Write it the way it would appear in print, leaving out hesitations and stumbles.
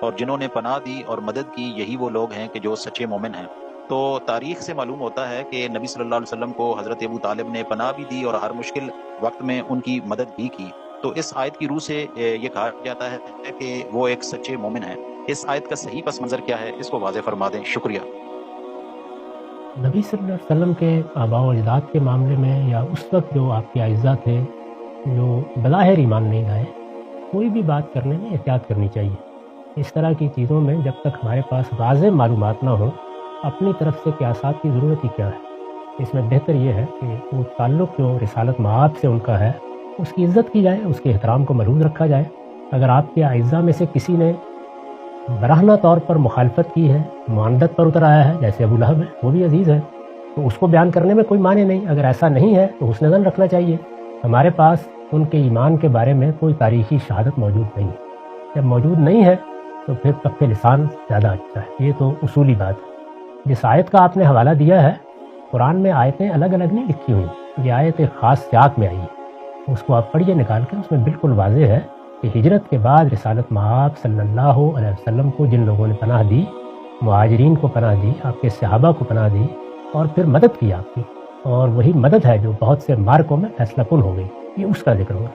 اور جنہوں نے پناہ دی اور مدد کی یہی وہ لوگ ہیں کہ جو سچے مومن ہیں۔ تو تاریخ سے معلوم ہوتا ہے کہ نبی صلی اللہ علیہ وسلم کو حضرت ابو طالب نے پناہ بھی دی اور ہر مشکل وقت میں ان کی مدد بھی کی۔ تو اس آیت کی روح سے یہ کہا جاتا ہے کہ وہ ایک سچے مومن ہیں۔ اس آیت کا صحیح پس منظر کیا ہے، اس کو واضح فرما دیں، شکریہ۔ نبی صلی اللہ علیہ وسلم کے آباء و اجداد کے معاملے میں یا اس وقت جو آپ کے اعزاء تھے جو بظاہر ایمان نہیں لائے، کوئی بھی بات کرنے میں احتیاط کرنی چاہیے۔ اس طرح کی چیزوں میں جب تک ہمارے پاس واضح معلومات نہ ہوں، اپنی طرف سے قیاسات کی ضرورت ہی کیا ہے۔ اس میں بہتر یہ ہے کہ وہ تعلق جو رسالت مآب سے ان کا ہے اس کی عزت کی جائے، اس کے احترام کو ملحوظ رکھا جائے۔ اگر آپ کے اعزاء میں سے کسی نے براہنہ طور پر مخالفت کی ہے، معاندت پر اتر آیا ہے، جیسے ابو لہب ہے، وہ بھی عزیز ہے، تو اس کو بیان کرنے میں کوئی معنی نہیں۔ اگر ایسا نہیں ہے تو حسن ظن رکھنا چاہیے۔ ہمارے پاس ان کے ایمان کے بارے میں کوئی تاریخی شہادت موجود نہیں ہے۔ جب موجود نہیں ہے تو پھر کف لسان زیادہ اچھا ہے۔ یہ تو اصولی بات ہے۔ جس آیت کا آپ نے حوالہ دیا ہے، قرآن میں آیتیں الگ الگ نہیں لکھی ہوئی، یہ آیت ایک خاص سیاق میں آئی ہے، اس کو آپ پڑھیے نکال کے۔ اس میں بالکل واضح ہے کہ ہجرت کے بعد رسالت مآب صلی اللہ علیہ وسلم کو جن لوگوں نے پناہ دی، مہاجرین کو پناہ دی، آپ کے صحابہ کو پناہ دی اور پھر مدد کی آپ کی، اور وہی مدد ہے جو بہت سے مارکوں میں فیصلہ کن ہو گئی، یہ اس کا ذکر ہوگا۔